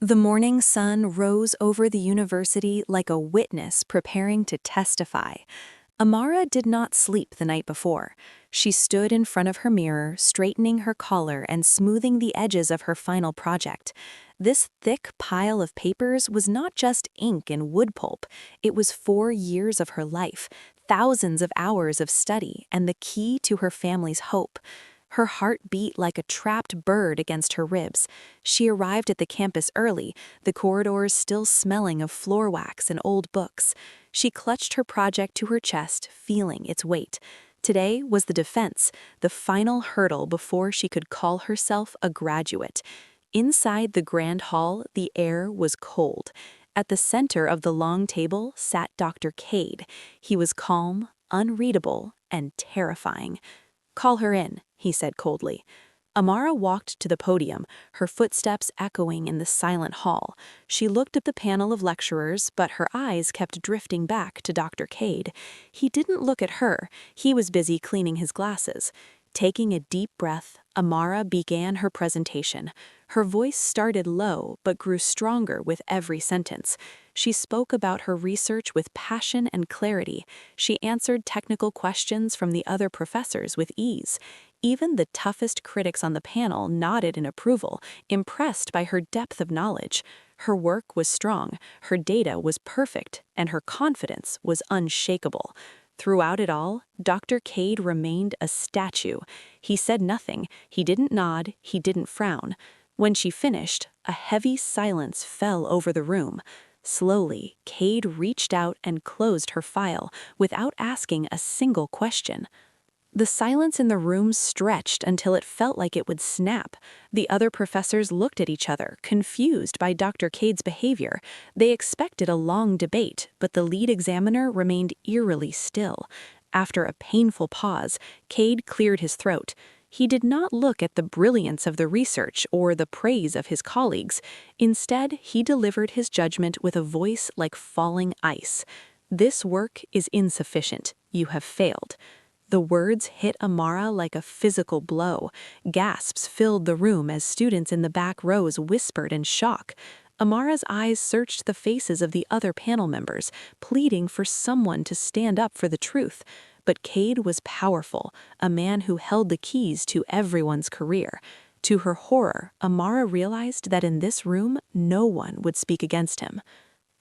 The morning sun rose over the university like a witness preparing to testify. Amara did not sleep the night before. She stood in front of her mirror, straightening her collar and smoothing the edges of her final project. This thick pile of papers was not just ink and wood pulp. It was 4 years of her life, thousands of hours of study, and the key to her family's hope. Her heart beat like a trapped bird against her ribs. She arrived at the campus early, the corridors still smelling of floor wax and old books. She clutched her project to her chest, feeling its weight. Today was the defense, the final hurdle before she could call herself a graduate. Inside the grand hall, the air was cold. At the center of the long table sat Dr. Cade. He was calm, unreadable, and terrifying. "Call her in," he said coldly. Amara walked to the podium, her footsteps echoing in the silent hall. She looked at the panel of lecturers, but her eyes kept drifting back to Dr. Cade. He didn't look at her. He was busy cleaning his glasses. Taking a deep breath, Amara began her presentation. Her voice started low but grew stronger with every sentence. She spoke about her research with passion and clarity. She answered technical questions from the other professors with ease. Even the toughest critics on the panel nodded in approval, impressed by her depth of knowledge. Her work was strong, her data was perfect, and her confidence was unshakable. Throughout it all, Dr. Cade remained a statue. He said nothing, he didn't nod, he didn't frown. When she finished, a heavy silence fell over the room. Slowly, Cade reached out and closed her file without asking a single question. The silence in the room stretched until it felt like it would snap. The other professors looked at each other, confused by Dr. Cade's behavior. They expected a long debate, but the lead examiner remained eerily still. After a painful pause, Cade cleared his throat. He did not look at the brilliance of the research or the praise of his colleagues. Instead, he delivered his judgment with a voice like falling ice. "This work is insufficient. You have failed." The words hit Amara like a physical blow. Gasps filled the room as students in the back rows whispered in shock. Amara's eyes searched the faces of the other panel members, pleading for someone to stand up for the truth. But Cade was powerful, a man who held the keys to everyone's career. To her horror, Amara realized that in this room, no one would speak against him.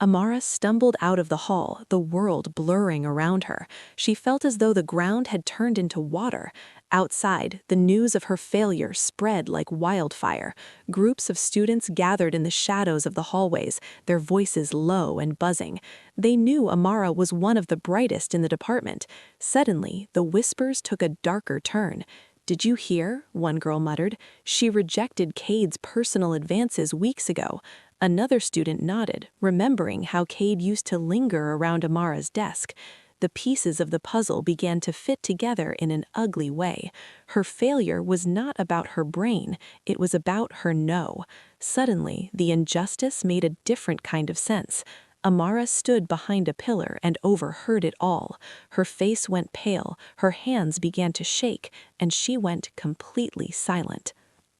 Amara stumbled out of the hall, the world blurring around her. She felt as though the ground had turned into water. Outside, the news of her failure spread like wildfire. Groups of students gathered in the shadows of the hallways, their voices low and buzzing. They knew Amara was one of the brightest in the department. Suddenly, the whispers took a darker turn. "Did you hear?" one girl muttered. "She rejected Cade's personal advances weeks ago." Another student nodded, remembering how Cade used to linger around Amara's desk. The pieces of the puzzle began to fit together in an ugly way. Her failure was not about her brain, it was about her no. Suddenly, the injustice made a different kind of sense. Amara stood behind a pillar and overheard it all. Her face went pale, her hands began to shake, and she went completely silent.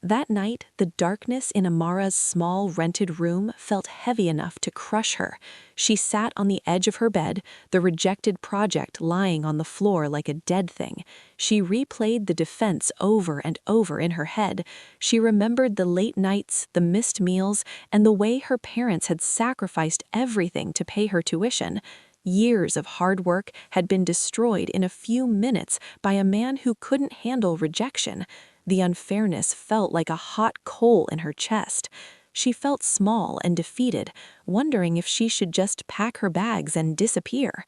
That night, the darkness in Amara's small rented room felt heavy enough to crush her. She sat on the edge of her bed, the rejected project lying on the floor like a dead thing. She replayed the defense over and over in her head. She remembered the late nights, the missed meals, and the way her parents had sacrificed everything to pay her tuition. Years of hard work had been destroyed in a few minutes by a man who couldn't handle rejection. The unfairness felt like a hot coal in her chest. She felt small and defeated, wondering if she should just pack her bags and disappear.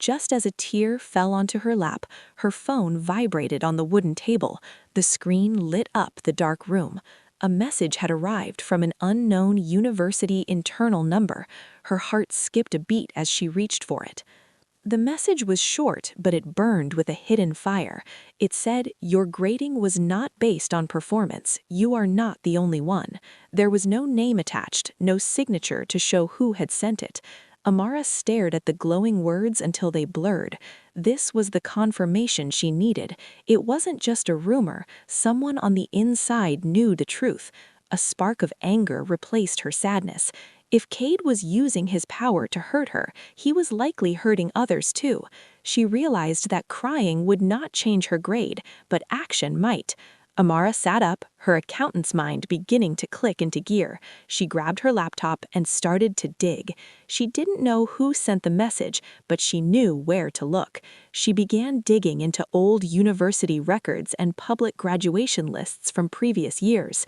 Just as a tear fell onto her lap, her phone vibrated on the wooden table. The screen lit up the dark room. A message had arrived from an unknown university internal number. Her heart skipped a beat as she reached for it. The message was short, but it burned with a hidden fire. It said, "Your grading was not based on performance. You are not the only one." There was no name attached, no signature to show who had sent it. Amara stared at the glowing words until they blurred. This was the confirmation she needed. It wasn't just a rumor. Someone on the inside knew the truth. A spark of anger replaced her sadness. If Cade was using his power to hurt her, he was likely hurting others too. She realized that crying would not change her grade, but action might. Amara sat up, her accountant's mind beginning to click into gear. She grabbed her laptop and started to dig. She didn't know who sent the message, but she knew where to look. She began digging into old university records and public graduation lists from previous years.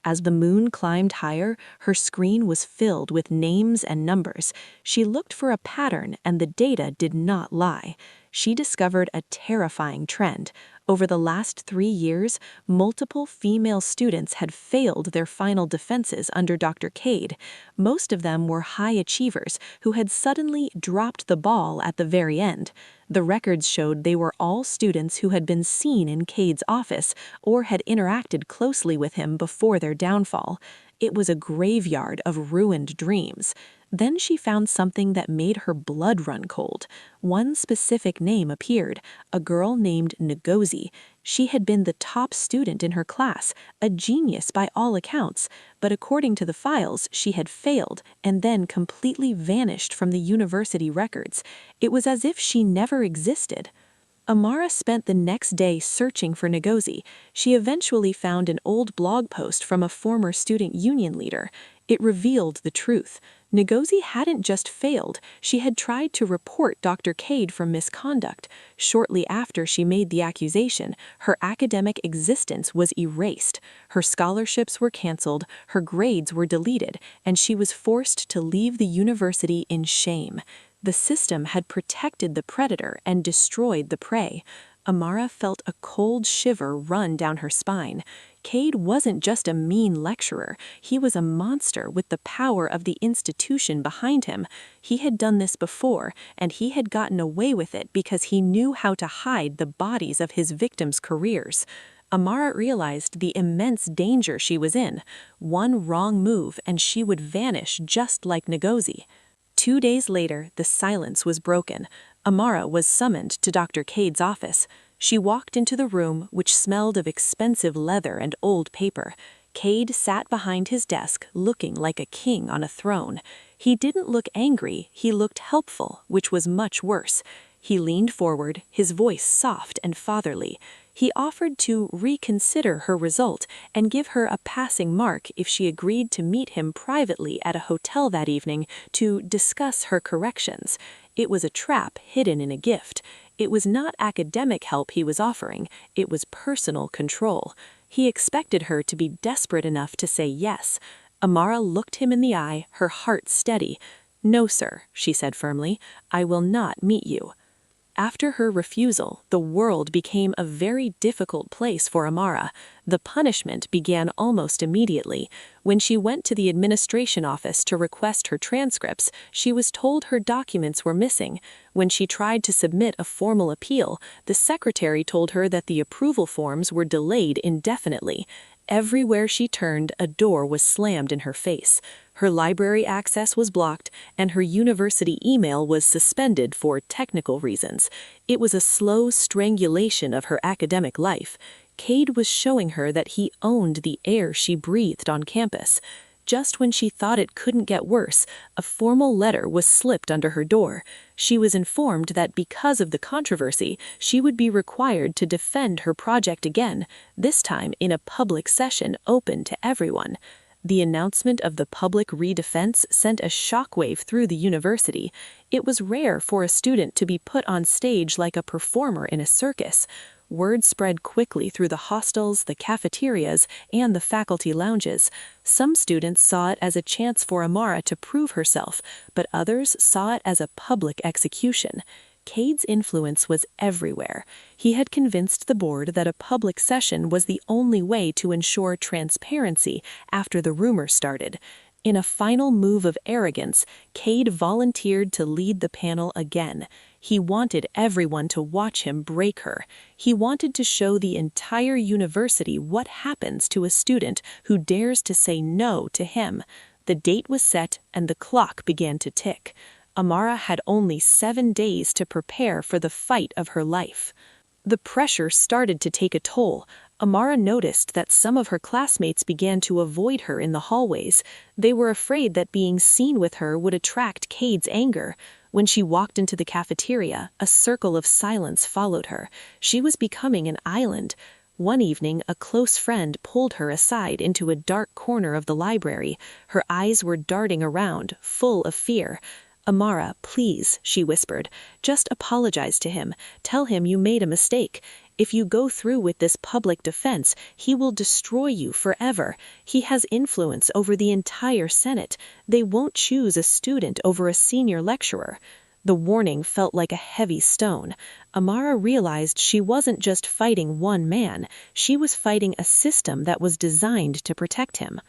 As the moon climbed higher, her screen was filled with names and numbers. She looked for a pattern, and the data did not lie. She discovered a terrifying trend. Over the last 3 years, multiple female students had failed their final defenses under Dr. Cade. Most of them were high achievers who had suddenly dropped the ball at the very end. The records showed they were all students who had been seen in Cade's office or had interacted closely with him before their downfall. It was a graveyard of ruined dreams. Then she found something that made her blood run cold. One specific name appeared, a girl named Ngozi. She had been the top student in her class, a genius by all accounts, but according to the files, she had failed and then completely vanished from the university records. It was as if she never existed. Amara spent the next day searching for Ngozi. She eventually found an old blog post from a former student union leader. It revealed the truth. Ngozi hadn't just failed, she had tried to report Dr. Cade for misconduct. Shortly after she made the accusation, her academic existence was erased. Her scholarships were canceled, her grades were deleted, and she was forced to leave the university in shame. The system had protected the predator and destroyed the prey. Amara felt a cold shiver run down her spine. Cade wasn't just a mean lecturer, he was a monster with the power of the institution behind him. He had done this before, and he had gotten away with it because he knew how to hide the bodies of his victims' careers. Amara realized the immense danger she was in. One wrong move and she would vanish just like Ngozi. 2 days later, the silence was broken. Amara was summoned to Dr. Cade's office. She walked into the room, which smelled of expensive leather and old paper. Cade sat behind his desk, looking like a king on a throne. He didn't look angry, he looked helpful, which was much worse. He leaned forward, his voice soft and fatherly. He offered to reconsider her result and give her a passing mark if she agreed to meet him privately at a hotel that evening to discuss her corrections. It was a trap hidden in a gift. It was not academic help he was offering, it was personal control. He expected her to be desperate enough to say yes. Amara looked him in the eye, her heart steady. "No, sir," she said firmly, "I will not meet you." After her refusal, the world became a very difficult place for Amara. The punishment began almost immediately. When she went to the administration office to request her transcripts, she was told her documents were missing. When she tried to submit a formal appeal, the secretary told her that the approval forms were delayed indefinitely. Everywhere she turned, a door was slammed in her face. Her library access was blocked, and her university email was suspended for technical reasons. It was a slow strangulation of her academic life. Cade was showing her that he owned the air she breathed on campus. Just when she thought it couldn't get worse, a formal letter was slipped under her door. She was informed that because of the controversy, she would be required to defend her project again, this time in a public session open to everyone. The announcement of the public redefense sent a shockwave through the university. It was rare for a student to be put on stage like a performer in a circus. Word spread quickly through the hostels, the cafeterias, and the faculty lounges. Some students saw it as a chance for Amara to prove herself, but others saw it as a public execution. Cade's influence was everywhere. He had convinced the board that a public session was the only way to ensure transparency after the rumor started. In a final move of arrogance, Cade volunteered to lead the panel again. He wanted everyone to watch him break her. He wanted to show the entire university what happens to a student who dares to say no to him. The date was set and the clock began to tick. Amara had only 7 days to prepare for the fight of her life. The pressure started to take a toll. Amara noticed that some of her classmates began to avoid her in the hallways. They were afraid that being seen with her would attract Cade's anger. When she walked into the cafeteria, a circle of silence followed her. She was becoming an island. One evening, a close friend pulled her aside into a dark corner of the library. Her eyes were darting around, full of fear. "Amara, please," she whispered, "just apologize to him. Tell him you made a mistake. If you go through with this public defense, he will destroy you forever. He has influence over the entire Senate. They won't choose a student over a senior lecturer." The warning felt like a heavy stone. Amara realized she wasn't just fighting one man, she was fighting a system that was designed to protect him.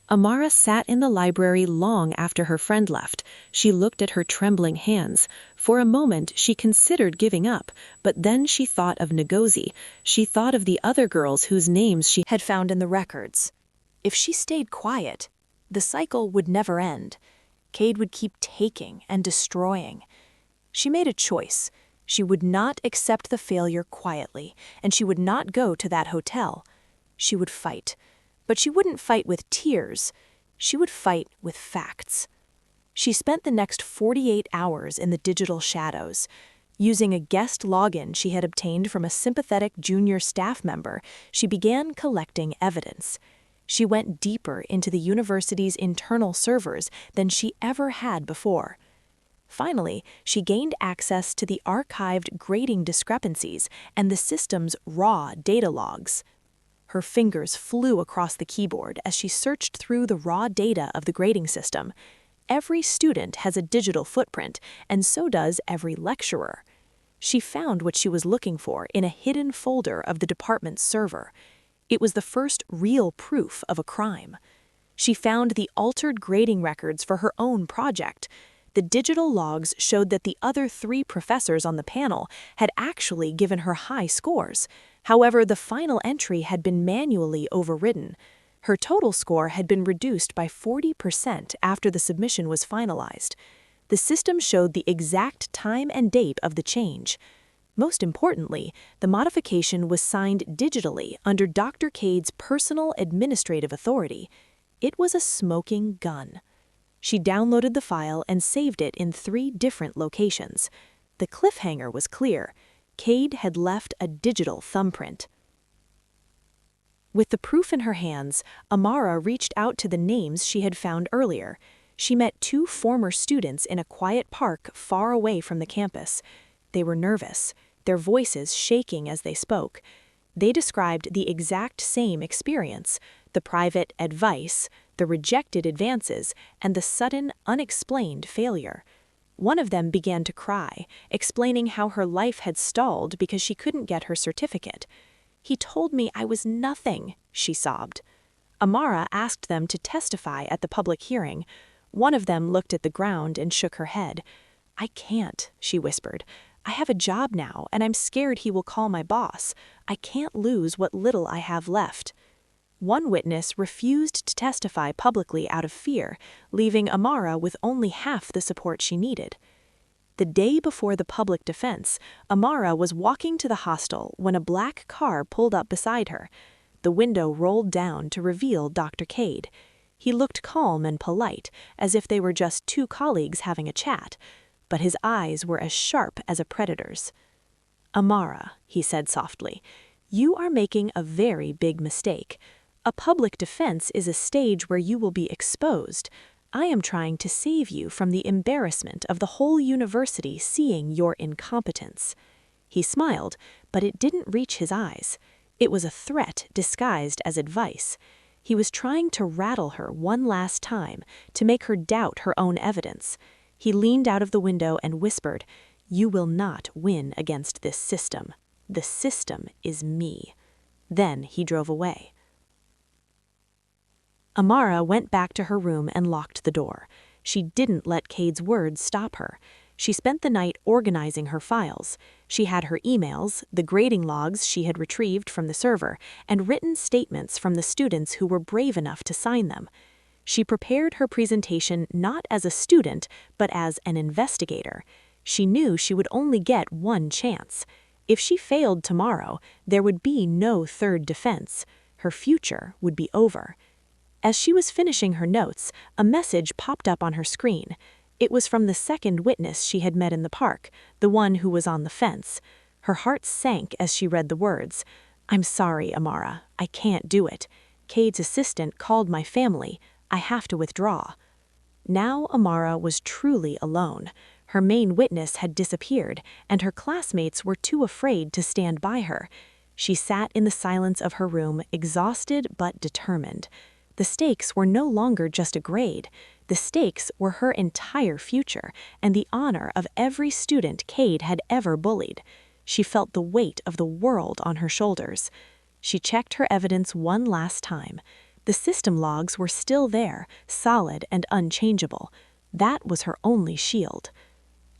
Amara sat in the library long after her friend left. She looked at her trembling hands. For a moment, she considered giving up, but then she thought of Ngozi. She thought of the other girls whose names she had found in the records. If she stayed quiet, the cycle would never end. Cade would keep taking and destroying. She made a choice. She would not accept the failure quietly, and she would not go to that hotel. She would fight. But she wouldn't fight with tears. She would fight with facts. She spent the next 48 hours in the digital shadows. Using a guest login she had obtained from a sympathetic junior staff member, she began collecting evidence. She went deeper into the university's internal servers than she ever had before. Finally, she gained access to the archived grading discrepancies and the system's raw data logs. Her fingers flew across the keyboard as she searched through the raw data of the grading system. Every student has a digital footprint, and so does every lecturer. She found what she was looking for in a hidden folder of the department's server. It was the first real proof of a crime. She found the altered grading records for her own project. The digital logs showed that the other 3 professors on the panel had actually given her high scores. However, the final entry had been manually overridden. Her total score had been reduced by 40% after the submission was finalized. The system showed the exact time and date of the change. Most importantly, the modification was signed digitally under Dr. Cade's personal administrative authority. It was a smoking gun. She downloaded the file and saved it in 3 different locations. The cliffhanger was clear. Cade had left a digital thumbprint. With the proof in her hands, Amara reached out to the names she had found earlier. She met 2 former students in a quiet park far away from the campus. They were nervous, their voices shaking as they spoke. They described the exact same experience: the private advice, the rejected advances, and the sudden, unexplained failure. One of them began to cry, explaining how her life had stalled because she couldn't get her certificate. "He told me I was nothing," she sobbed. Amara asked them to testify at the public hearing. One of them looked at the ground and shook her head. "I can't," she whispered. "I have a job now, and I'm scared he will call my boss. I can't lose what little I have left." One witness refused to testify publicly out of fear, leaving Amara with only half the support she needed. The day before the public defense, Amara was walking to the hostel when a black car pulled up beside her. The window rolled down to reveal Dr. Cade. He looked calm and polite, as if they were just 2 colleagues having a chat, but his eyes were as sharp as a predator's. "Amara," he said softly, "you are making a very big mistake. A public defense is a stage where you will be exposed. I am trying to save you from the embarrassment of the whole university seeing your incompetence." He smiled, but it didn't reach his eyes. It was a threat disguised as advice. He was trying to rattle her one last time, to make her doubt her own evidence. He leaned out of the window and whispered, "You will not win against this system. The system is me." Then he drove away. Amara went back to her room and locked the door. She didn't let Cade's words stop her. She spent the night organizing her files. She had her emails, the grading logs she had retrieved from the server, and written statements from the students who were brave enough to sign them. She prepared her presentation not as a student, but as an investigator. She knew she would only get one chance. If she failed tomorrow, there would be no third defense. Her future would be over. As she was finishing her notes, a message popped up on her screen. It was from the second witness she had met in the park, the one who was on the fence. Her heart sank as she read the words. "I'm sorry, Amara. I can't do it. Cade's assistant called my family. I have to withdraw." Now Amara was truly alone. Her main witness had disappeared, and her classmates were too afraid to stand by her. She sat in the silence of her room, exhausted but determined. The stakes were no longer just a grade. The stakes were her entire future and the honor of every student Cade had ever bullied. She felt the weight of the world on her shoulders. She checked her evidence one last time. The system logs were still there, solid and unchangeable. That was her only shield.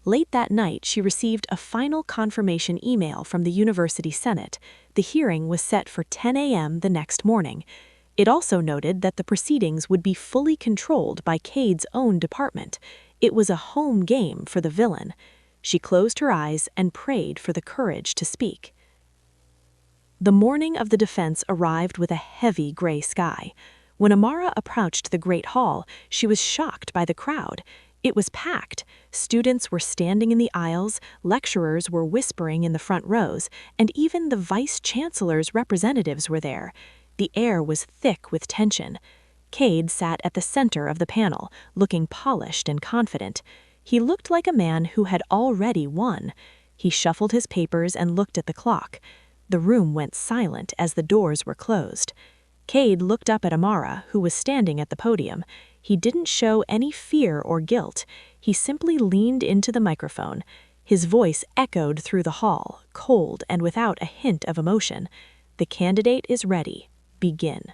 Late that night, she received a final confirmation email from the University Senate. The hearing was set for 10 a.m. the next morning. It also noted that the proceedings would be fully controlled by Cade's own department. It was a home game for the villain. She closed her eyes and prayed for the courage to speak. The morning of the defense arrived with a heavy gray sky. When Amara approached the Great Hall, she was shocked by the crowd. It was packed. Students were standing in the aisles, lecturers were whispering in the front rows, and even the vice-chancellor's representatives were there. The air was thick with tension. Cade sat at the center of the panel, looking polished and confident. He looked like a man who had already won. He shuffled his papers and looked at the clock. The room went silent as the doors were closed. Cade looked up at Amara, who was standing at the podium. He didn't show any fear or guilt. He simply leaned into the microphone. His voice echoed through the hall, cold and without a hint of emotion. "The candidate is ready. Begin."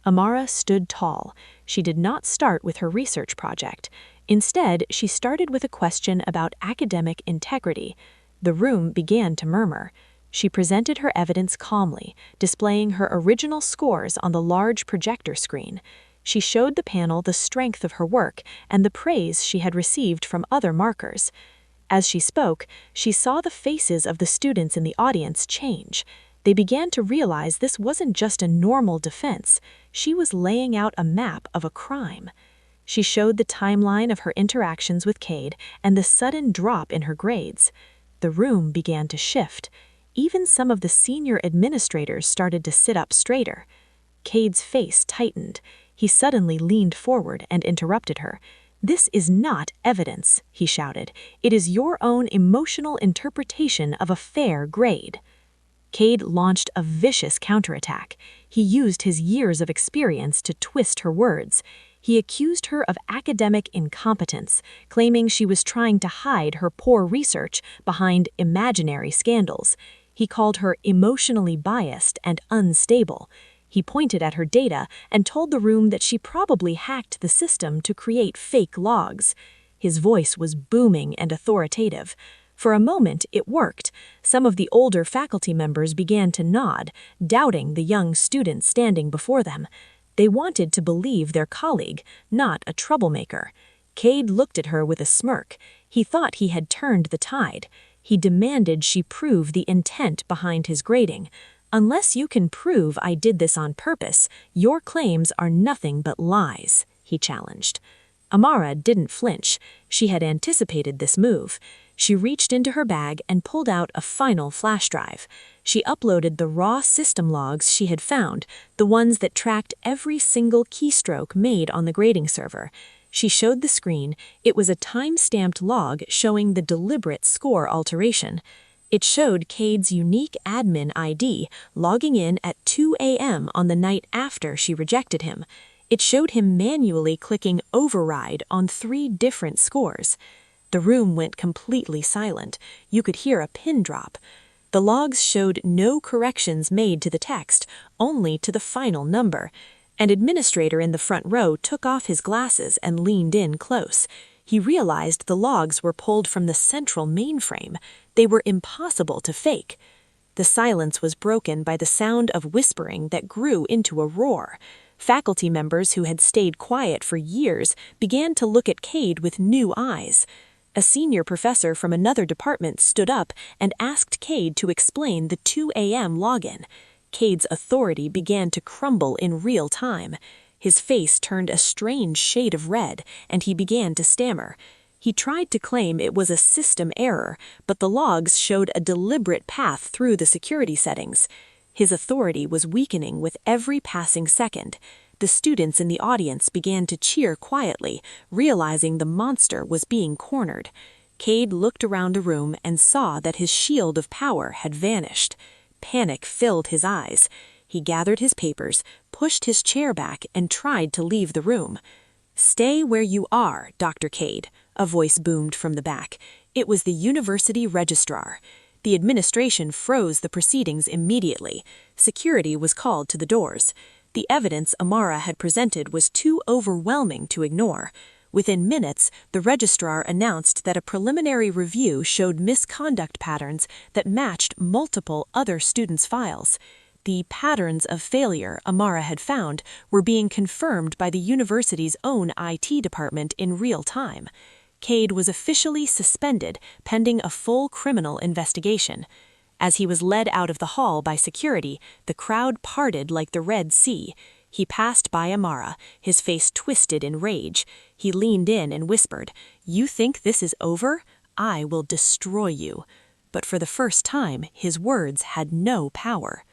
Amara stood tall. She did not start with her research project. Instead, she started with a question about academic integrity. The room began to murmur. She presented her evidence calmly, displaying her original scores on the large projector screen. She showed the panel the strength of her work and the praise she had received from other markers. As she spoke, she saw the faces of the students in the audience change. They began to realize this wasn't just a normal defense. She was laying out a map of a crime. She showed the timeline of her interactions with Cade and the sudden drop in her grades. The room began to shift. Even some of the senior administrators started to sit up straighter. Cade's face tightened. He suddenly leaned forward and interrupted her. "This is not evidence," he shouted. "It is your own emotional interpretation of a fair grade." Cade launched a vicious counterattack. He used his years of experience to twist her words. He accused her of academic incompetence, claiming she was trying to hide her poor research behind imaginary scandals. He called her emotionally biased and unstable. He pointed at her data and told the room that she probably hacked the system to create fake logs. His voice was booming and authoritative. For a moment, it worked. Some of the older faculty members began to nod, doubting the young student standing before them. They wanted to believe their colleague, not a troublemaker. Cade looked at her with a smirk. He thought he had turned the tide. He demanded she prove the intent behind his grading. "Unless you can prove I did this on purpose, your claims are nothing but lies," he challenged. Amara didn't flinch. She had anticipated this move. She reached into her bag and pulled out a final flash drive. She uploaded the raw system logs she had found, the ones that tracked every single keystroke made on the grading server. She showed the screen. It was a time-stamped log showing the deliberate score alteration. It showed Cade's unique admin ID logging in at 2 a.m. on the night after she rejected him. It showed him manually clicking override on 3 different scores. The room went completely silent. You could hear a pin drop. The logs showed no corrections made to the text, only to the final number. An administrator in the front row took off his glasses and leaned in close. He realized the logs were pulled from the central mainframe. They were impossible to fake. The silence was broken by the sound of whispering that grew into a roar. Faculty members who had stayed quiet for years began to look at Cade with new eyes. A senior professor from another department stood up and asked Cade to explain the 2 a.m. login. Cade's authority began to crumble in real time. His face turned a strange shade of red, and he began to stammer. He tried to claim it was a system error, but the logs showed a deliberate path through the security settings. His authority was weakening with every passing second. The students in the audience began to cheer quietly, realizing the monster was being cornered. Cade looked around the room and saw that his shield of power had vanished. Panic filled his eyes. He gathered his papers, pushed his chair back, and tried to leave the room. "Stay where you are, Dr. Cade," a voice boomed from the back. It was the university registrar. The administration froze the proceedings immediately. Security was called to the doors. The evidence Amara had presented was too overwhelming to ignore. Within minutes, the registrar announced that a preliminary review showed misconduct patterns that matched multiple other students' files. The patterns of failure Amara had found were being confirmed by the university's own IT department in real time. Cade was officially suspended pending a full criminal investigation. As he was led out of the hall by security, the crowd parted like the Red Sea. He passed by Amara, his face twisted in rage. He leaned in and whispered, "You think this is over? I will destroy you." But for the first time, his words had no power.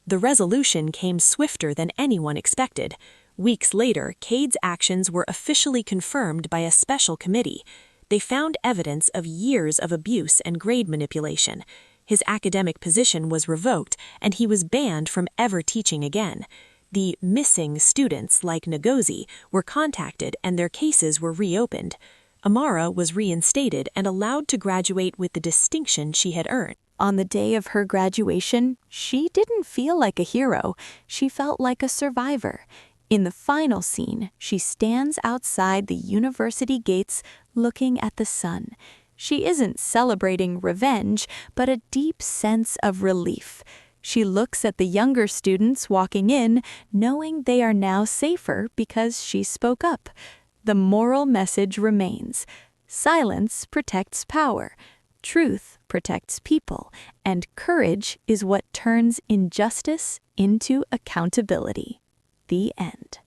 The resolution came swifter than anyone expected. Weeks later, Cade's actions were officially confirmed by a special committee. They found evidence of years of abuse and grade manipulation. His academic position was revoked, and he was banned from ever teaching again. The missing students, like Ngozi, were contacted and their cases were reopened. Amara was reinstated and allowed to graduate with the distinction she had earned. On the day of her graduation, she didn't feel like a hero. She felt like a survivor. In the final scene, she stands outside the university gates looking at the sun. She isn't celebrating revenge, but a deep sense of relief. She looks at the younger students walking in, knowing they are now safer because she spoke up. The moral message remains: silence protects power, truth protects people, and courage is what turns injustice into accountability. The end.